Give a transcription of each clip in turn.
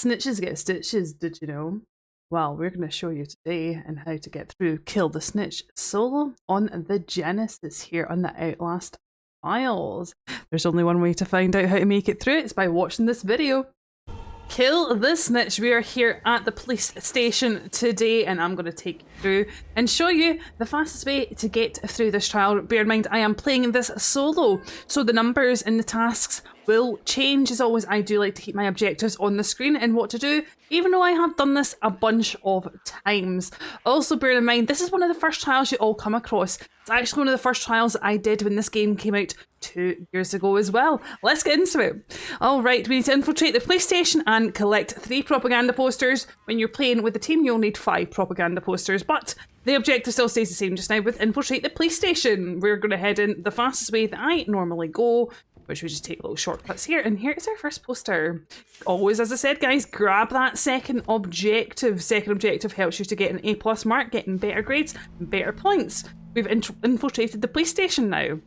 snitches get stitches, did you know? Well, we're going to show you today and how to get through Kill the Snitch solo on the Genesis here on the Outlast files. There's only one way to find out how to make it through. It's by watching this video. Kill the Snitch. We are here at the police station today and I'm going to take you through and show you the fastest way to get through this trial. Bear in mind I am playing this solo, so the numbers and the tasks will change. As always, I do like to keep my objectives on the screen and what to do, even though I have done this a bunch of times. Also bear in mind, this is one of the first trials you all come across. It's actually one of the first trials I did when this game came out 2 years ago as well. Let's get into it. Alright, we need to infiltrate the police station and collect 3 propaganda posters. When you're playing with the team, you'll need 5 propaganda posters, but the objective still stays the same just now with infiltrate the police station. We're going to head in the fastest way that I normally go, which we just take little shortcuts here, and here is our first poster. Always, as I said, guys, grab that second objective. Second objective helps you to get an A+ mark, getting better grades and better points. We've infiltrated the police station now.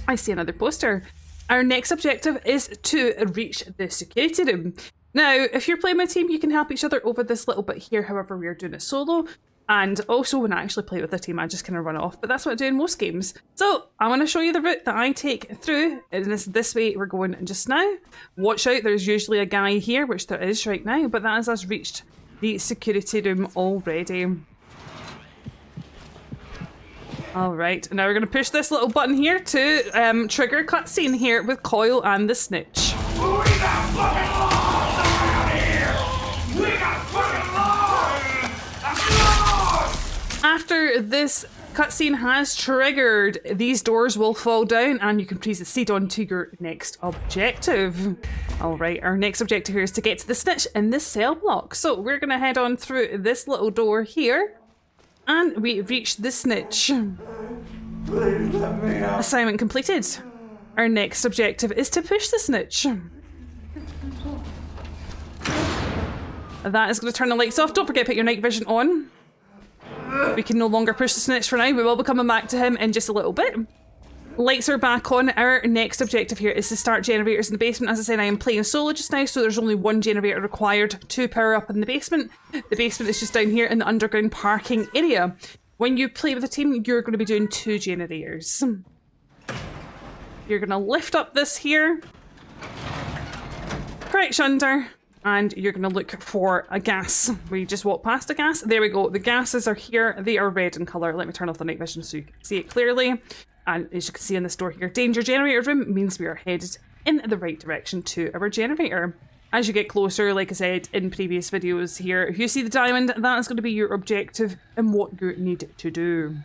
I see another poster. Our next objective is to reach the security room. Now, if you're playing with a team, you can help each other over this little bit here. However, we are doing it solo. And also when I actually play with a team, I just kind of run off, but that's what I do in most games. So I want to show you the route that I take through, and it's this way we're going just now. Watch out, there's usually a guy here, which there is right now, but that has us reached the security room already. Alright, now we're going to push this little button here to trigger cutscene here with Coil and the Snitch. After this cutscene has triggered, these doors will fall down and you can proceed on to your next objective. Alright, our next objective here is to get to the Snitch in this cell block. So we're going to head on through this little door here and we reach the Snitch. Assignment completed. Our next objective is to push the Snitch. That is going to turn the lights off. Don't forget to put your night vision on. We can no longer push the Snitch for now. We will be coming back to him in just a little bit. Lights are back on. Our next objective here is to start generators in the basement. As I said, I am playing solo just now, so there's only 1 generator required to power up in the basement. The basement is just down here in the underground parking area. When you play with a team, you're going to be doing 2 generators. You're going to lift up this here, crouch under, and you're going to look for a gas. We just walk past a gas. There we go. The gases are here. They are red in colour. Let me turn off the night vision so you can see it clearly. And as you can see in this door here, danger generator room means we are headed in the right direction to our generator. As you get closer, like I said in previous videos here, if you see the diamond, that is going to be your objective and what you need to do.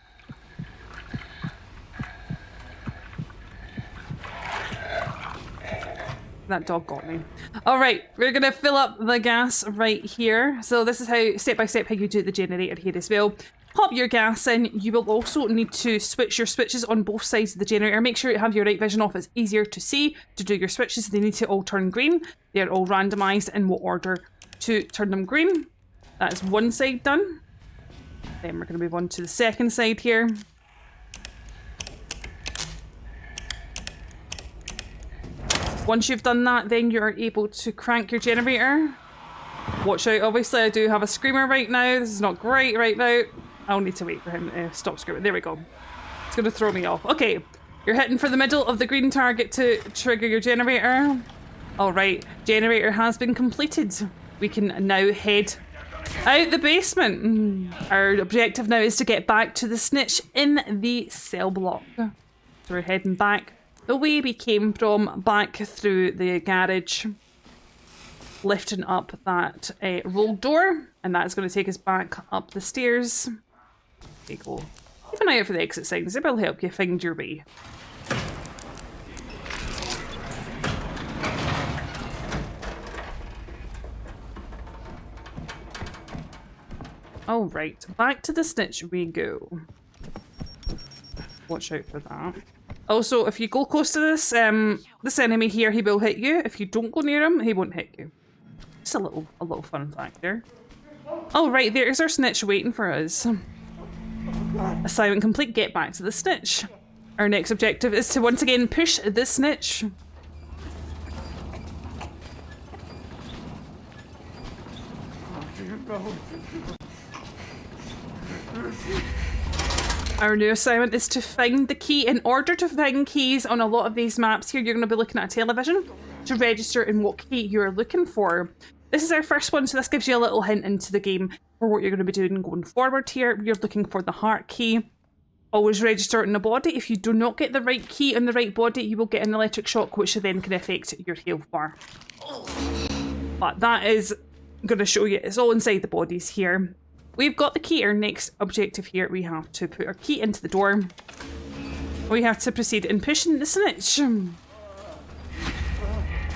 That dog got me. All right, we're gonna fill up the gas right here. So this is how, step by step, how you do the generator here as well. Pop your gas in. You will also need to switch your switches on both sides of the generator. Make sure you have your night vision off. It's easier to see to do your switches. They need to all turn green. They're all randomized in what order to turn them green. That is one side done. Then we're gonna move on to the second side here. Once you've done that, then you're able to crank your generator. Watch out, obviously I do have a screamer right now. This is not great right now. I'll need to wait for him to stop screaming. There we go. It's going to throw me off. Okay, you're hitting for the middle of the green target to trigger your generator. Alright, generator has been completed. We can now head out the basement. Our objective now is to get back to the Snitch in the cell block. So we're heading back the way we came from, back through the garage, lifting up that rolled door, and that's going to take us back up the stairs. There you go. Keep an eye out for the exit signs, it will help you find your way. Alright, back to the Snitch we go. Watch out for that. Also, if you go close to this enemy here, he will hit you. If you don't go near him, he won't hit you. Just a little fun fact there. Oh, right, there's our Snitch waiting for us. Assignment complete, get back to the Snitch. Our next objective is to once again push the Snitch. Our new assignment is to find the key. In order to find keys on a lot of these maps here, you're going to be looking at a television to register in what key you're looking for. This is our first one, so this gives you a little hint into the game for what you're going to be doing going forward here. You're looking for the heart key. Always register in the body. If you do not get the right key in the right body, you will get an electric shock, which then can affect your health bar. But that is going to show you, it's all inside the bodies here. We've got the key. Our next objective here, we have to put our key into the door. We have to proceed in pushing the snitch.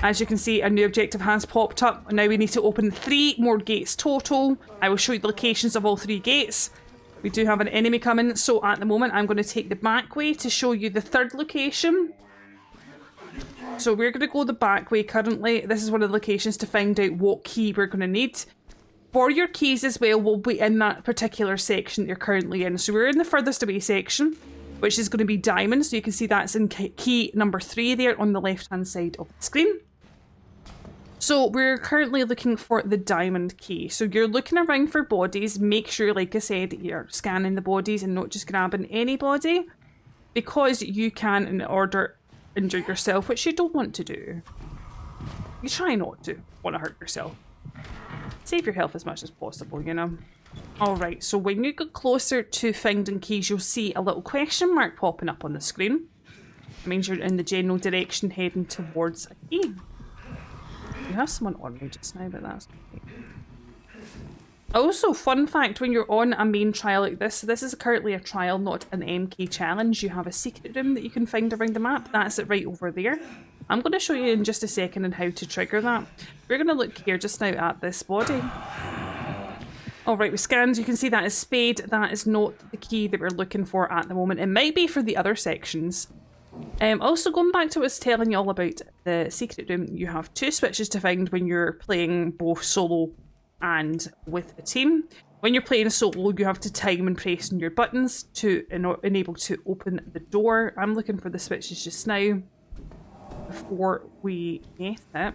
As you can see, a new objective has popped up. Now we need to open 3 more gates total. I will show you the locations of all 3 gates. We do have an enemy coming, so at the moment I'm going to take the back way to show you the 3rd location. So we're going to go the back way currently. This is one of the locations to find out what key we're going to need. For your keys as well, will be in that particular section that you're currently in. So we're in the furthest away section, which is going to be diamond. So you can see that's in key number 3 there on the left-hand side of the screen. So we're currently looking for the diamond key. So you're looking around for bodies. Make sure, like I said, you're scanning the bodies and not just grabbing any body, because you can, in order, injure yourself, which you don't want to do. You try not to want to hurt yourself. Save your health as much as possible, you know. Alright, so when you get closer to finding keys, you'll see a little question mark popping up on the screen. It means you're in the general direction heading towards a key. You have someone on me just now, but that's okay. Also, fun fact, when you're on a main trial like this is currently a trial, not an MK challenge. You have a secret room that you can find around the map. That's it right over there. I'm going to show you in just a second on how to trigger that. We're going to look here just now at this body. Alright, we scanned. You can see that is spade. That is not the key that we're looking for at the moment. It might be for the other sections. Also, going back to what I was telling you all about the secret room, you have 2 switches to find when you're playing both solo and with a team. When you're playing a solo, you have to time and press on your buttons to enable to open the door. I'm looking for the switches just now before we get it.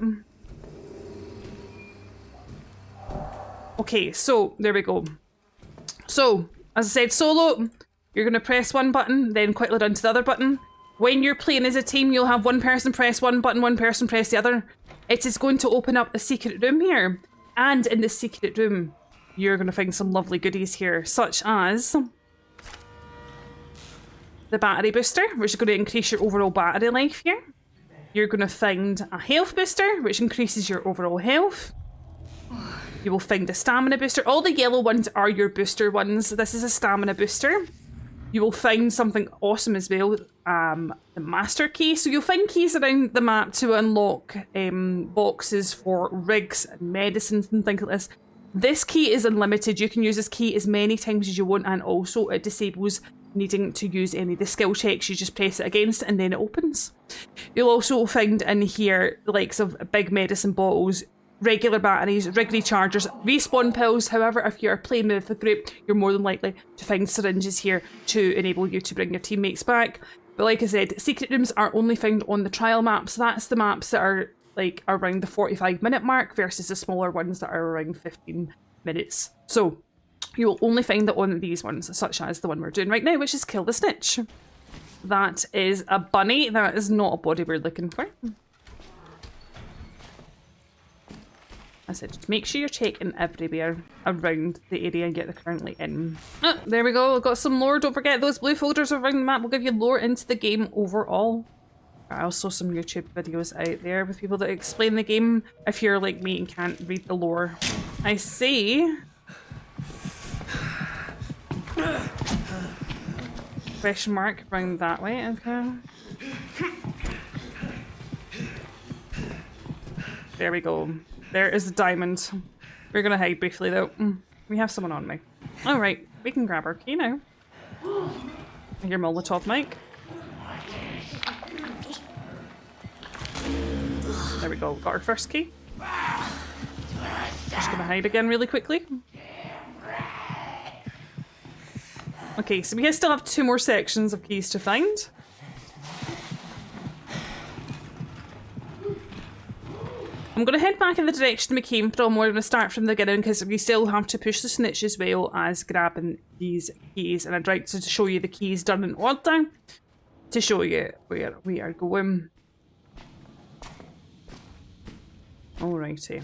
Okay, so there we go. So, as I said, solo, you're going to press one button, then quickly run to the other button. When you're playing as a team, you'll have one person press one button, one person press the other. It is going to open up a secret room here. And in the secret room, you're going to find some lovely goodies here, such as the battery booster, which is going to increase your overall battery life here. You're going to find a health booster, which increases your overall health. You will find a stamina booster. All the yellow ones are your booster ones. This is a stamina booster. You will find something awesome as well, the master key. So you'll find keys around the map to unlock boxes for rigs and medicines and things like this. This key is unlimited. You can use this key as many times as you want, and also it disables needing to use any of the skill checks. You just press it against it and then it opens. You'll also find in here the likes of big medicine bottles, regular batteries, rig rechargers, respawn pills. However, if you're playing with a group, you're more than likely to find syringes here to enable you to bring your teammates back. But like I said, secret rooms are only found on the trial maps. That's the maps that are like around the 45-minute mark versus the smaller ones that are around 15 minutes. So you will only find that on these ones, such as the one we're doing right now, which is Kill the Snitch. That is a bunny. That is not a body we're looking for. I said, just make sure you're checking everywhere around the area you're currently in. Oh, there we go. We've got some lore. Don't forget those blue folders around the map will give you lore into the game overall. I also some YouTube videos out there with people that explain the game if you're like me and can't read the lore. I see. Question mark around that way. Okay. There we go. There is a diamond. We're gonna hide briefly though. We have someone on me. Alright, we can grab our key now. Your Molotov mic. There we go, got our first key. Just gonna hide again really quickly. Okay, so we still have 2 more sections of keys to find. I'm going to head back in the direction we came from. We're going to start from the beginning because we still have to push the snitch as well as grabbing these keys. And I'd like to show you the keys done in order to show you where we are going. Alrighty.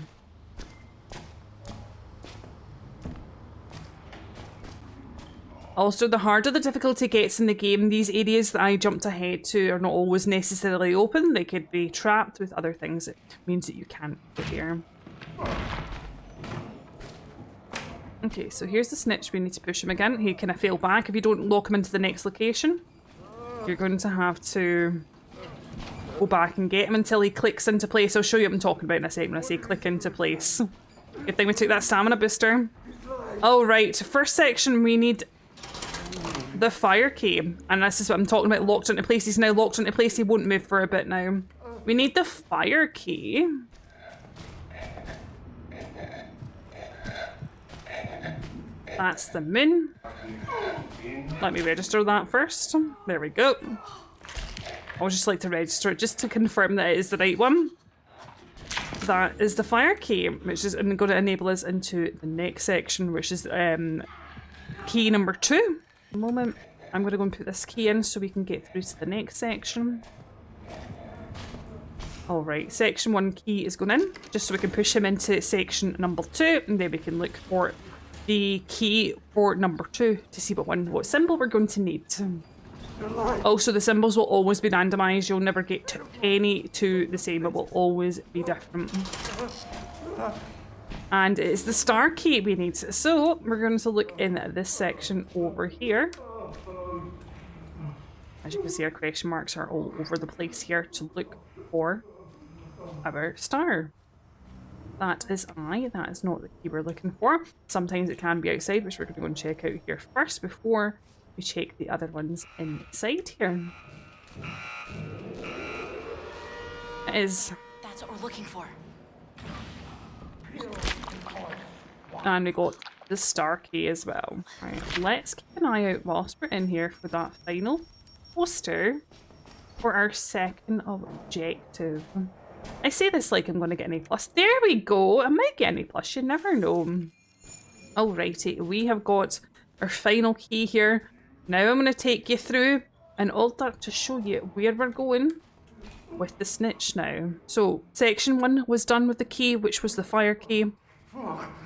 Also, the harder the difficulty gets in the game, these areas that I jumped ahead to are not always necessarily open. They could be trapped with other things. It means that you can't go there. Okay, so here's the snitch. We need to push him again. He kind of fell back. If you don't lock him into the next location, you're going to have to go back and get him until he clicks into place. I'll show you what I'm talking about in a second when I say click into place. Good thing we took that stamina booster. All right, first section we need the fire key, and this is what I'm talking about, locked into place. He's now locked into place. He won't move for a bit now. We need the fire key. That's the moon. Let me register that first. There we go. I would just like to register it just to confirm that it is the right one. That is the fire key, which is going to enable us into the next section, which is key number 2. A moment. I'm going to go and put this key in so we can get through to the next section. Alright, section 1 key is going in, just so we can push him into section number 2, and then we can look for the key for number 2 to see what symbol we're going to need. Also, the symbols will always be randomised. You'll never get any two the same. It will always be different. And it's the star key we need. So we're going to look in this section over here. As you can see, our question marks are all over the place here to look for our star. That is that is not the key we're looking for. Sometimes it can be outside, which we're going to go and check out here first before we check the other ones inside here. It is. That's what we're looking for. And we got the star key as well. Right, let's keep an eye out whilst we're in here for that final poster for our second objective. I say this like I'm going to get an A+. There we go. I might get an A+. You never know. Alrighty, we have got our final key here. Now I'm going to take you through in order to show you where we're going with the snitch now. So, section 1 was done with the key, which was the fire key.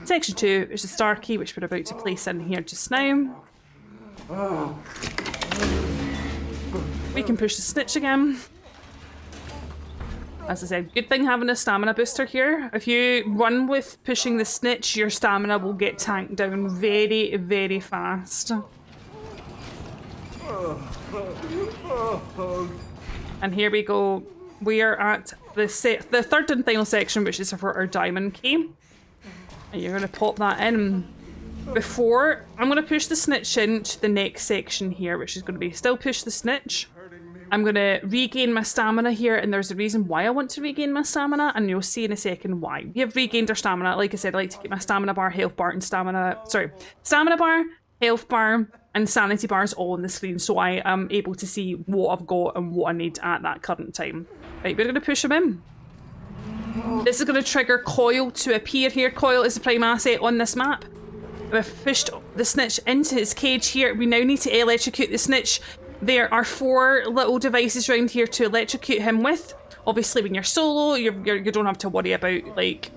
Section 2 is the star key, which we're about to place in here just now. We can push the snitch again. As I said, good thing having a stamina booster here. If you run with pushing the snitch, your stamina will get tanked down very, very fast. And here we go. We are at the third and final section, which is for our diamond key. And you're going to pop that in. Before, I'm going to push the snitch into the next section here, which is going to be still push the snitch. I'm going to regain my stamina here, and there's a reason why I want to regain my stamina, and you'll see in a second why. We have regained our stamina. Like I said, I like to keep my stamina bar, health bar, and stamina bar, health bar, and sanity bars all on the screen, so I am able to see what I've got and what I need at that current time. Right, we're going to push him in. This is going to trigger Coil to appear here. Coil is the prime asset on this map. We've pushed the snitch into his cage here. We now need to electrocute the snitch. There are 4 little devices around here to electrocute him with. Obviously, when you're solo, you don't have to worry about, like,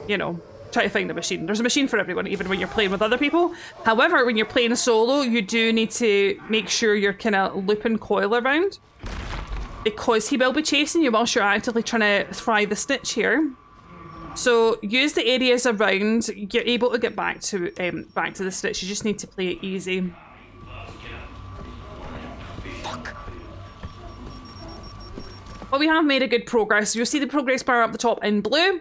you know, try to find a machine. There's a machine for everyone, even when you're playing with other people. However, when you're playing solo, you do need to make sure you're kind of looping Coil around, because he will be chasing you whilst you're actively trying to fry the snitch here. So use the areas around. You're able to get back to the snitch. You just need to play it easy. But we have made a good progress. You'll see the progress bar up the top in blue.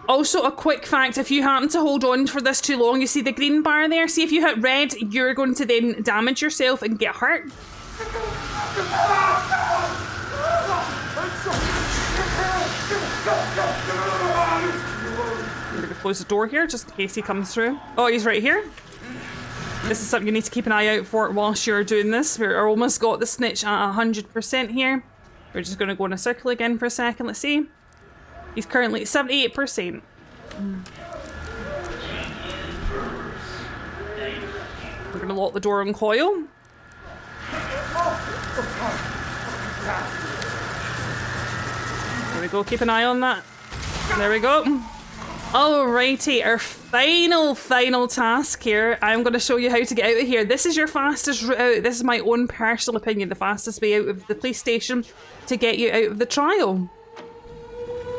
Also, a quick fact, if you happen to hold on for this too long, you see the green bar there? See, if you hit red, you're going to then damage yourself and get hurt. I'm going to close the door here, just in case he comes through. Oh, he's right here. This is something you need to keep an eye out for whilst you're doing this. We're almost got the snitch at 100% here. We're just going to go in a circle again for a second. Let's see. He's currently at 78%. We're gonna lock the door on Coil. There we go, keep an eye on that. There we go. Alrighty, our final task here. I'm going to show you how to get out of here. This is your fastest route out. This is my own personal opinion. The fastest way out of the police station to get you out of the trial.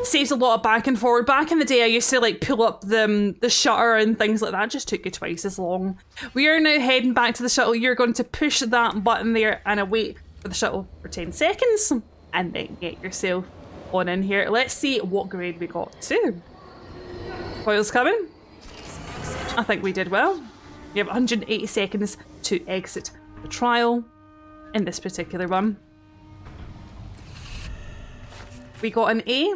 Saves a lot of back and forward. Back in the day, I used to like pull up the shutter and things like that. It just took you twice as long. We are now heading back to the shuttle. You're going to push that button there and wait for the shuttle for 10 seconds. And then get yourself on in here. Let's see what grade we got to. Coil's coming. I think we did well. You have 180 seconds to exit the trial in this particular one. We got an A.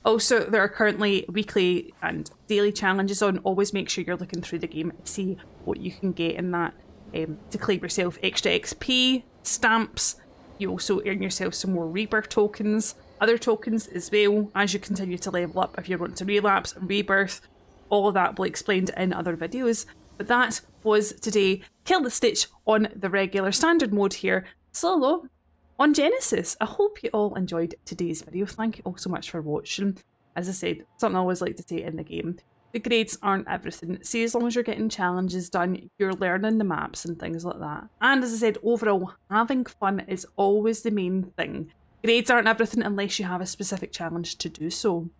Also, there are currently weekly and daily challenges on. Always make sure you're looking through the game to see what you can get in that to claim yourself extra XP, stamps. You also earn yourself some more rebirth tokens, other tokens as well as you continue to level up if you want to relapse, rebirth. All of that will be explained in other videos. But that was today. Kill the Snitch on the regular standard mode here, solo on Genesis. I hope you all enjoyed today's video. Thank you all so much for watching. As I said, something I always like to say in the game. The grades aren't everything. See, as long as you're getting challenges done, you're learning the maps and things like that. And as I said, overall, having fun is always the main thing. Grades aren't everything unless you have a specific challenge to do so.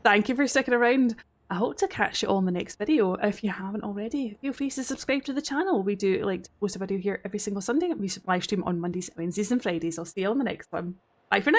Thank you for sticking around. I hope to catch you all in the next video. If you haven't already, feel free to subscribe to the channel. We do like to post a video here every single Sunday. We live stream on Mondays, Wednesdays and Fridays. I'll see you on the next one. Bye for now.